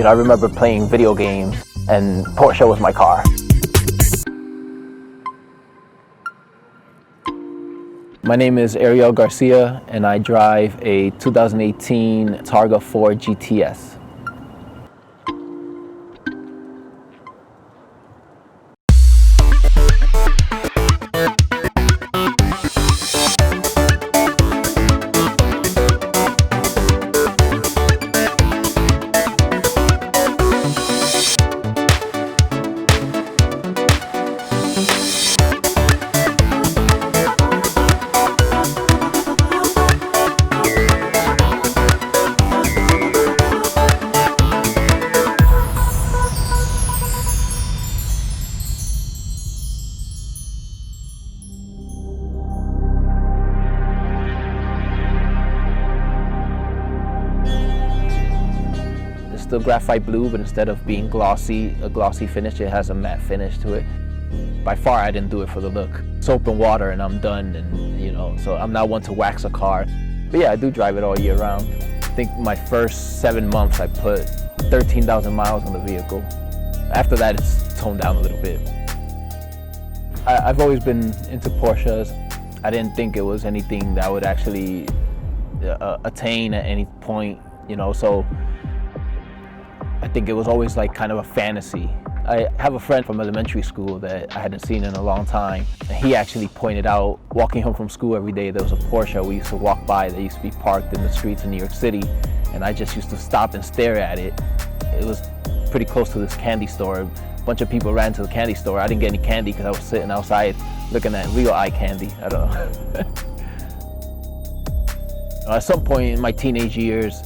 I remember playing video games and Porsche was my car. My name is Ariel Garcia and I drive a 2018 Targa GTS. The graphite blue, but instead of being a glossy finish, it has a matte finish to it. By far, I didn't do it for the look. Soap and water and I'm done, and so I'm not one to wax a car. But yeah, I do drive it all year round. I think my first 7 months I put 13,000 miles on the vehicle. After that, it's toned down a little bit. I've always been into Porsches. I didn't think it was anything that I would actually attain at any point, so I think it was always like kind of a fantasy. I have a friend from elementary school that I hadn't seen in a long time. And he actually pointed out, walking home from school every day, there was a Porsche we used to walk by that used to be parked in the streets in New York City. And I just used to stop and stare at it. It was pretty close to this candy store. A bunch of people ran to the candy store. I didn't get any candy because I was sitting outside looking at real eye candy. I don't know. At some point in my teenage years,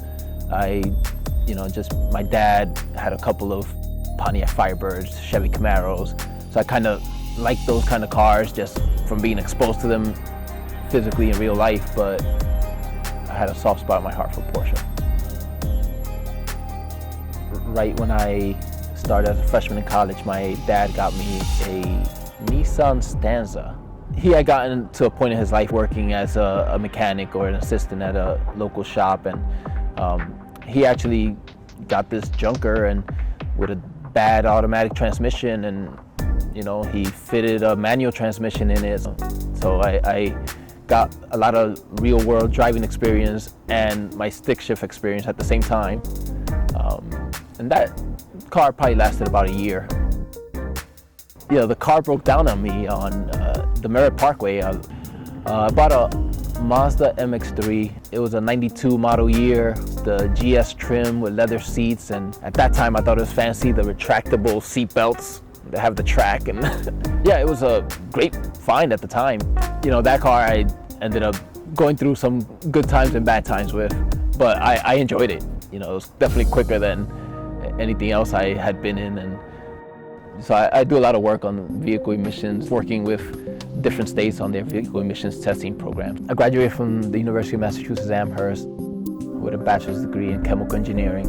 my dad had a couple of Pontiac Firebirds, Chevy Camaros. So I kind of liked those kind of cars just from being exposed to them physically in real life, but I had a soft spot in my heart for Porsche. Right when I started as a freshman in college, my dad got me a Nissan Stanza. He had gotten to a point in his life working as a mechanic or an assistant at a local shop, and he actually got this junker and with a bad automatic transmission, and he fitted a manual transmission in it. So I got a lot of real world driving experience and my stick shift experience at the same time. And that car probably lasted about a year. The car broke down on me on the Merritt Parkway. I bought a Mazda MX-3. It was a 92 model year, the GS trim with leather seats, and at that time I thought it was fancy, the retractable seat belts that have the track, and yeah, it was a great find at the time. That car I ended up going through some good times and bad times with, but I enjoyed it. It was definitely quicker than anything else I had been in, and so I do a lot of work on vehicle emissions, working with different states on their vehicle emissions testing programs. I graduated from the University of Massachusetts Amherst with a bachelor's degree in chemical engineering.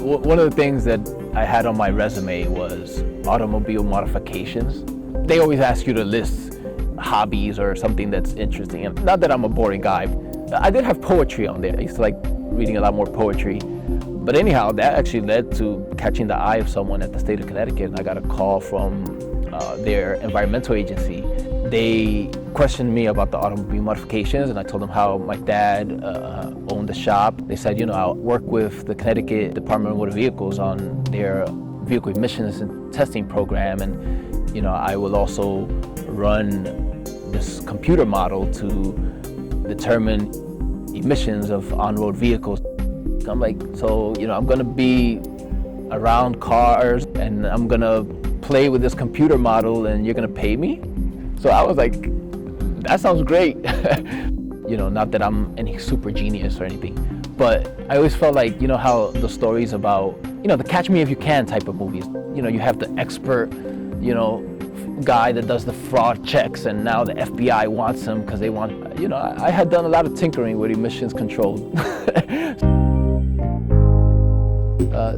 One of the things that I had on my resume was automobile modifications. They always ask you to list hobbies or something that's interesting. And not that I'm a boring guy. I did have poetry on there. I used to like reading a lot more poetry. But anyhow, that actually led to catching the eye of someone at the state of Connecticut. And I got a call from their environmental agency. They questioned me about the automobile modifications, and I told them how my dad owned the shop. They said, I'll work with the Connecticut Department of Motor Vehicles on their vehicle emissions and testing program, and I will also run this computer model to determine emissions of on-road vehicles. I'm like, so I'm gonna be around cars and I'm gonna play with this computer model and you're gonna pay me? So I was like, that sounds great. Not that I'm any super genius or anything, but I always felt like, how the stories about, the Catch Me If You Can type of movies, you have the expert, guy that does the fraud checks, and now the FBI wants him because they want, I had done a lot of tinkering with emissions control.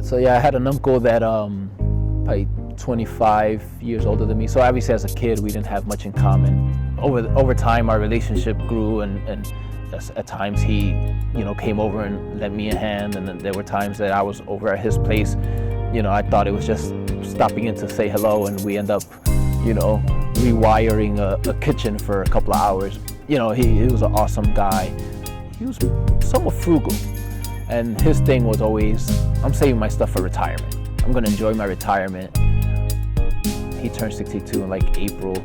So yeah, I had an uncle that probably 25 years older than me. So obviously as a kid, we didn't have much in common. Over time, our relationship grew, and at times he, came over and lent me a hand, and then there were times that I was over at his place I thought it was just stopping in to say hello, and we end up, rewiring a kitchen for a couple of hours. He was an awesome guy. He was somewhat frugal, and his thing was always, I'm saving my stuff for retirement. I'm gonna enjoy my retirement. He turned 62 in like April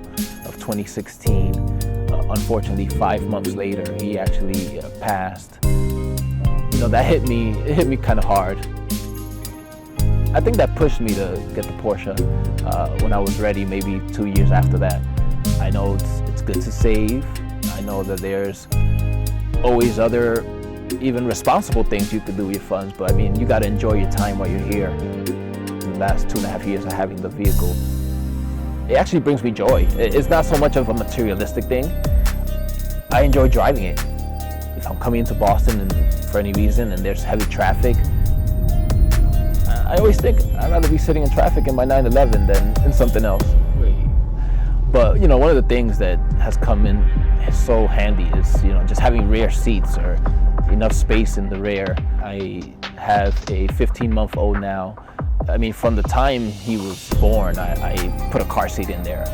of 2016. Unfortunately, 5 months later, he actually passed. That hit me kind of hard. I think that pushed me to get the Porsche when I was ready, maybe 2 years after that. I know it's good to save. I know that there's always other, even responsible things you could do with your funds, but you gotta enjoy your time while you're here. The last 2.5 years of having the vehicle, it actually brings me joy. It's not so much of a materialistic thing. I enjoy driving it. If I'm coming into Boston and for any reason and there's heavy traffic, I always think I'd rather be sitting in traffic in my 911 than in something else. But one of the things that has come in so handy is just having rear seats or enough space in the rear. I have a 15-month-old now. From the time he was born, I put a car seat in there.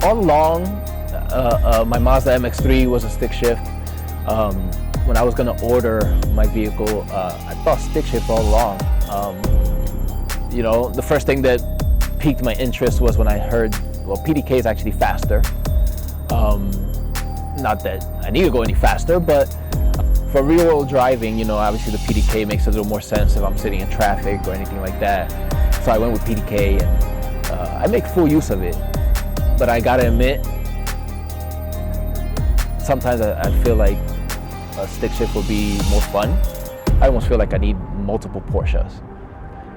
All along, my Mazda MX-3 was a stick shift. When I was gonna order my vehicle, I thought stick shift all along. The first thing that piqued my interest was when I heard, PDK is actually faster. Not that I need to go any faster, but for real world driving, obviously the PDK makes a little more sense if I'm sitting in traffic or anything like that. So I went with PDK, and I make full use of it. But I gotta admit, sometimes I feel like a stick shift would be more fun. I almost feel like I need multiple Porsches.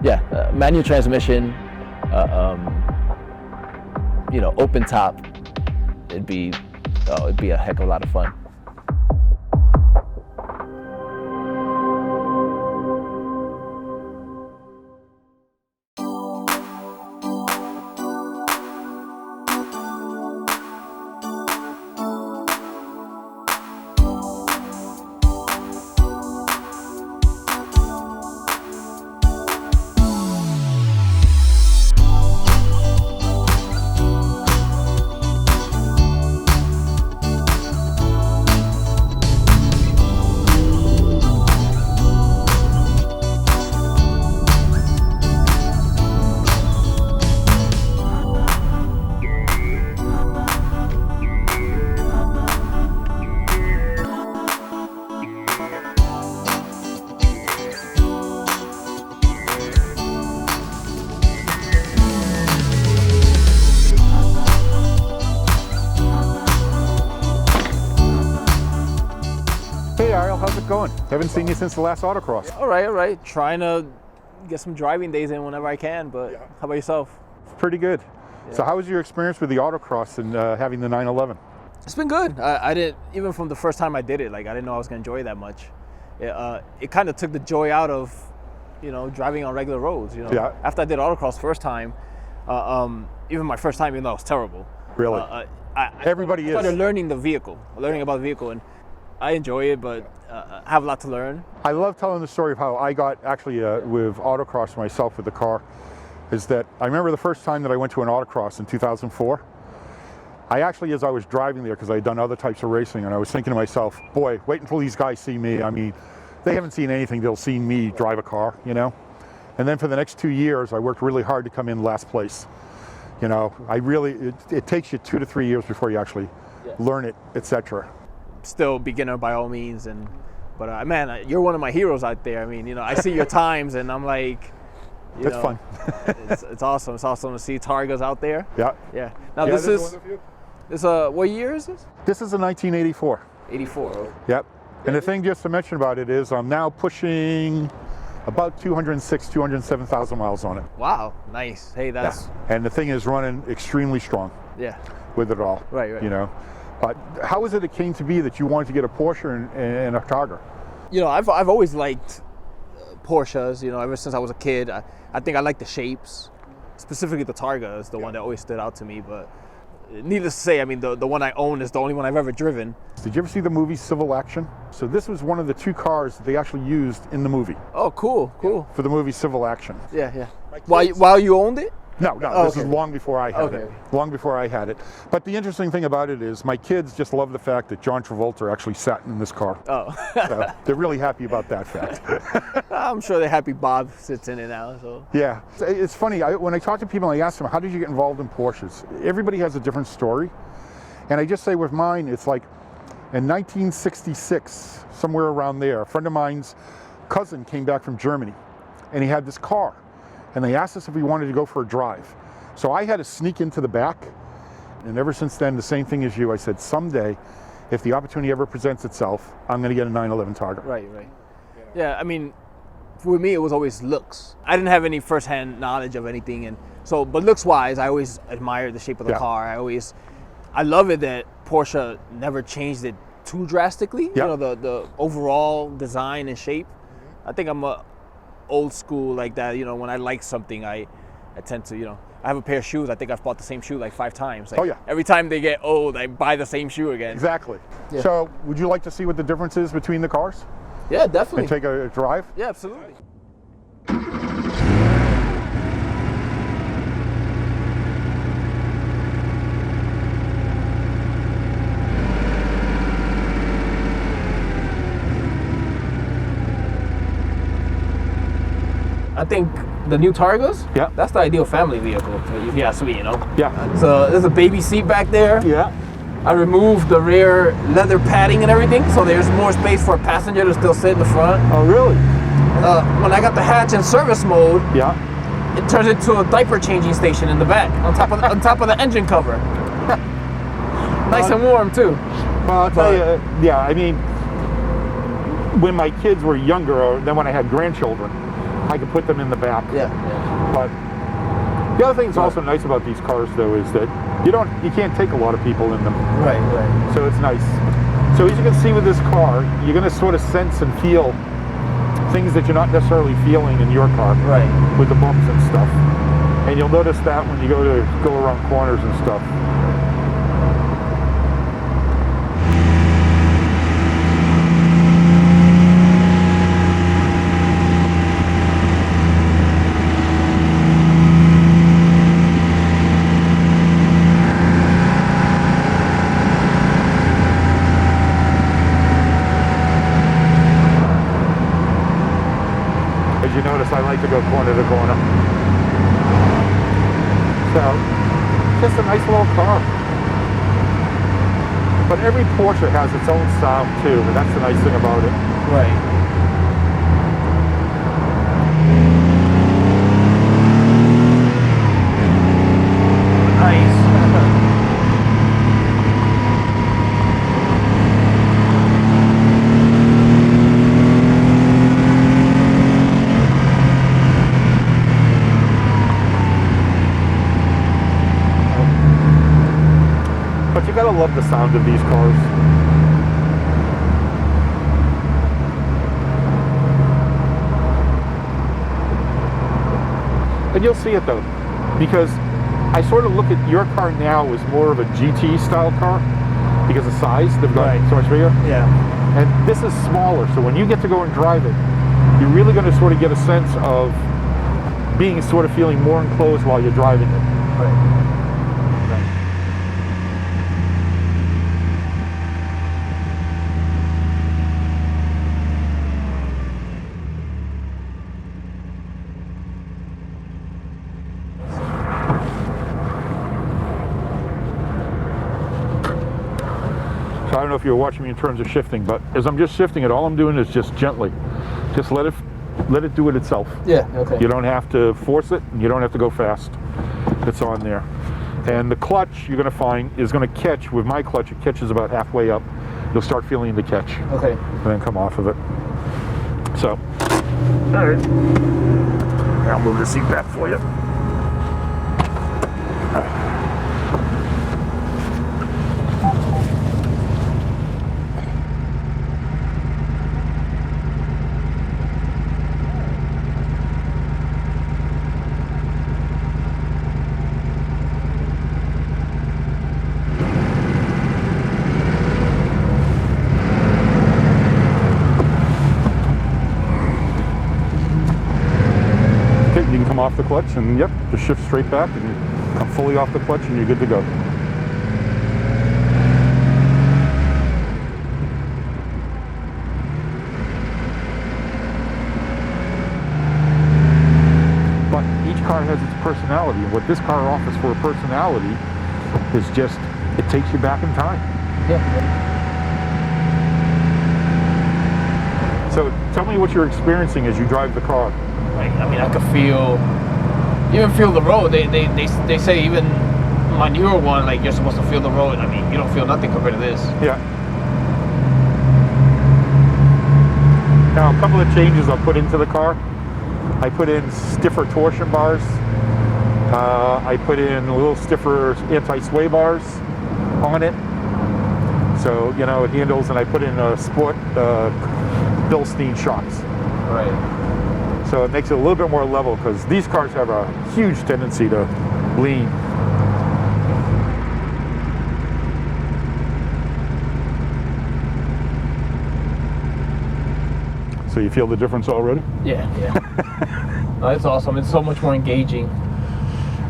Yeah, manual transmission, open top. It'd be a heck of a lot of fun. Ariel, how's it going? Haven't seen you since the last Autocross. All right. Trying to get some driving days in whenever I can, but how about yourself? Pretty good. Yeah. So how was your experience with the Autocross and having the 911? It's been good. I didn't, even from the first time I did it, I didn't know I was going to enjoy it that much. It kind of took the joy out of, driving on regular roads. Yeah. After I did Autocross first time, even my first time, even though it was terrible. Really? I started learning about the vehicle, and I enjoy it, but I have a lot to learn. I love telling the story of how I got actually with Autocross myself with the car. Is that I remember the first time that I went to an Autocross in 2004. I actually, as I was driving there, because I had done other types of racing, and I was thinking to myself, boy, wait until these guys see me. They haven't seen anything, they'll see me drive a car, And then for the next 2 years, I worked really hard to come in last place. It takes you 2 to 3 years before you actually learn it, etc. Still beginner by all means, but man, you're one of my heroes out there. I see your times, and I'm like, it's fun. it's awesome. It's awesome to see Targas out there. Yeah. Now this is what year is this? This is a 1984. 84. Yep. And the thing just to mention about it is I'm now pushing about 207,000 miles on it. Wow, nice. Hey, that's... Yeah. And the thing is running extremely strong. Yeah. With it all. Right. But how was it came to be that you wanted to get a Porsche and a Targa? I've always liked Porsches, ever since I was a kid. I think I like the shapes. Specifically the Targa is the one that always stood out to me, but needless to say, I mean, the one I own is the only one I've ever driven. Did you ever see the movie Civil Action? So this was one of the 2 cars that they actually used in the movie. Oh, cool. For the movie Civil Action. Yeah. While you owned it? No, this is long before I had it. Long before I had it. But the interesting thing about it is my kids just love the fact that John Travolta actually sat in this car. Oh. So they're really happy about that fact. I'm sure they're happy Bob sits in it now. So. Yeah. It's funny, when I talk to people, I ask them, how did you get involved in Porsches? Everybody has a different story. And I just say with mine, it's like in 1966, somewhere around there, a friend of mine's cousin came back from Germany and he had this car. And they asked us if we wanted to go for a drive. So I had to sneak into the back. And ever since then, the same thing as you, I said, someday, if the opportunity ever presents itself, I'm going to get a 911 Targa. Right. Yeah, I mean, for me, it was always looks. I didn't have any firsthand knowledge of anything. And so, but looks-wise, I always admired the shape of the car. I love it that Porsche never changed it too drastically. You know, the overall design and shape. I think I'm old school like that. You know, when I like something, I tend to, I have a pair of shoes. I think I've bought the same shoe like 5 times. Like, every time they get old, I buy the same shoe again. Exactly. Yeah. So would you like to see what the difference is between the cars? Yeah, definitely. And take a drive? Yeah, absolutely. I think the new Targas, that's the ideal family vehicle, if you ask me, Yeah. So there's a baby seat back there. Yeah. I removed the rear leather padding and everything, so there's more space for a passenger to still sit in the front. Oh, really? When I got the hatch in service mode, it turns into a diaper changing station in the back, on top of the engine cover. Nice and warm too. Well, I'll tell you, I mean, when my kids were younger, or then when I had grandchildren, I could put them in the back. Yeah. But the other thing that's also nice about these cars, though, is that you can't take a lot of people in them. Right. So it's nice. So as you can see with this car, you're going to sort of sense and feel things that you're not necessarily feeling in your car. Right. With the bumps and stuff. And you'll notice that when you go around corners and stuff. You notice I like to go corner to corner. So, just a nice little car. But every Porsche has its own sound too, and that's the nice thing about it. Right. But you gotta love the sound of these cars. And you'll see it though, because I sort of look at your car now as more of a GT style car because of size. They've got so much bigger. Yeah. And this is smaller, so when you get to go and drive it, you're really going to sort of get a sense of being sort of feeling more enclosed while you're driving it. Right. So I don't know if you're watching me in terms of shifting, but as I'm just shifting it, all I'm doing is just gently. Just let it do it itself. Yeah, okay. You don't have to force it, and you don't have to go fast. It's on there. And the clutch, you're going to find, is going to catch, with my clutch, it catches about halfway up. You'll start feeling the catch. Okay. And then come off of it. So, all right. I'll move the seat back for you. off the clutch, and yep, just shift straight back, and you come fully off the clutch, and you're good to go. But each car has its personality, and what this car offers for a personality is just, it takes you back in time. Yeah. So tell me what you're experiencing as you drive the car. Like, I mean, I could even feel the road. They say even my newer one, like, you're supposed to feel the road. I mean, you don't feel nothing compared to this. Yeah. Now, a couple of changes I'll put into the car. I put in stiffer torsion bars. I put in a little stiffer anti-sway bars on it. So, you know, it handles, and I put in a sport Bilstein shocks. Right. So it makes it a little bit more level, because these cars have a huge tendency to lean. So you feel the difference already? Yeah. No, it's awesome. It's so much more engaging.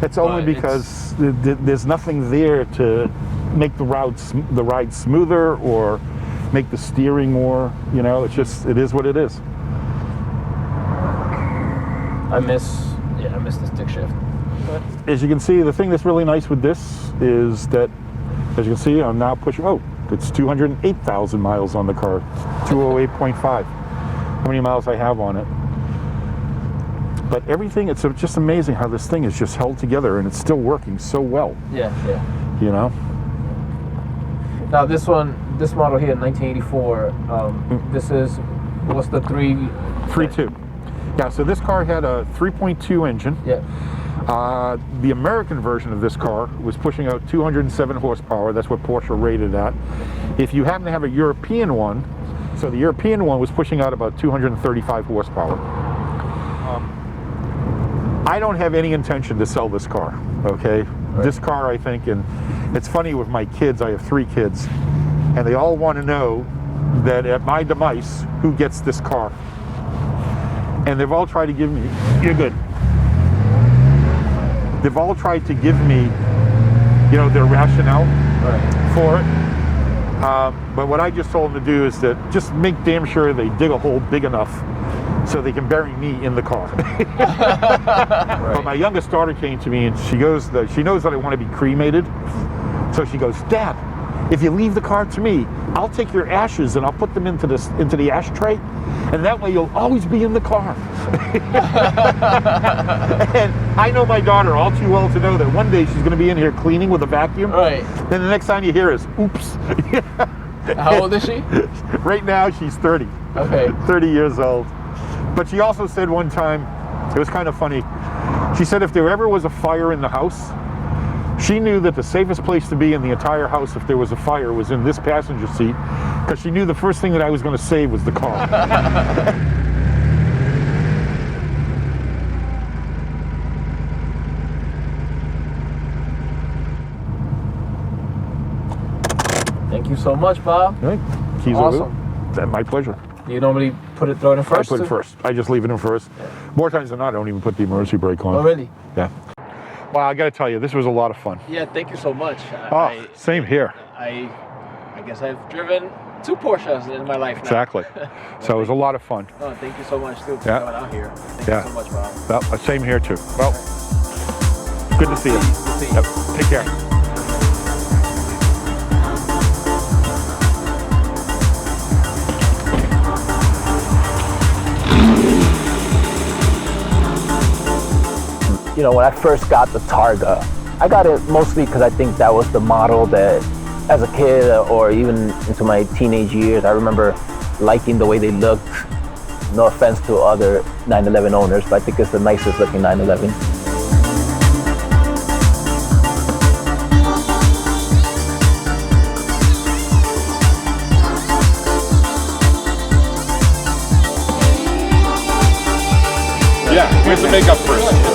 It's only because there's nothing there to make the ride smoother or make the steering more, you know, it's just, it is what it is. I miss the stick shift. But as you can see, the thing that's really nice with this is that, as you can see, I'm now pushing, it's 208,000 miles on the car, 208.5. How many miles I have on it. But everything, it's just amazing how this thing is just held together, and it's still working so well. Yeah. You know? Now this model here, 1984, this is, what's the 3.2. Yeah, so this car had a 3.2 engine. Yeah. The American version of this car was pushing out 207 horsepower. That's what Porsche rated at. If you happen to have a European one, so the European one was pushing out about 235 horsepower. I don't have any intention to sell this car, okay? Right. This car, I think, and it's funny with my kids, I have 3 kids, and they all want to know that at my demise, who gets this car? And they've all tried to give me, you're good. They've all tried to give me, you know, their rationale for it. But what I just told them to do is that just make damn sure they dig a hole big enough so they can bury me in the car. Right. But my youngest daughter came to me and she goes, she knows that I want to be cremated. So she goes, Dad, if you leave the car to me, I'll take your ashes and I'll put them into the ashtray, and that way you'll always be in the car. And I know my daughter all too well to know that one day she's going to be in here cleaning with a vacuum. Right. Then the next time you hear is, oops. How old is she? Right now she's 30. Okay. 30 years old. But she also said one time, it was kind of funny, she said if there ever was a fire in the house, she knew that the safest place to be in the entire house if there was a fire was in this passenger seat, because she knew the first thing that I was going to save was the car. Thank you so much, Bob. Right. Keys awesome. That's my pleasure. Do you normally throw it in first? I put it first. I just leave it in first. Yeah. More times than not, I don't even put the emergency brake on. Oh, really? Yeah. Well, I got to tell you, this was a lot of fun. Yeah, thank you so much. Same here. I guess I've driven 2 Porsches in my life now. Exactly. So it was a lot of fun. Oh, thank you so much, too, for coming out here. Thank you so much, Bob. Well, same here, too. Well, good to see you. Good to see you. Yep. Take care. You know, when I first got the Targa, I got it mostly because I think that was the model that, as a kid or even into my teenage years, I remember liking the way they looked. No offense to other 911 owners, but I think it's the nicest looking 911. Yeah, we have to make up first.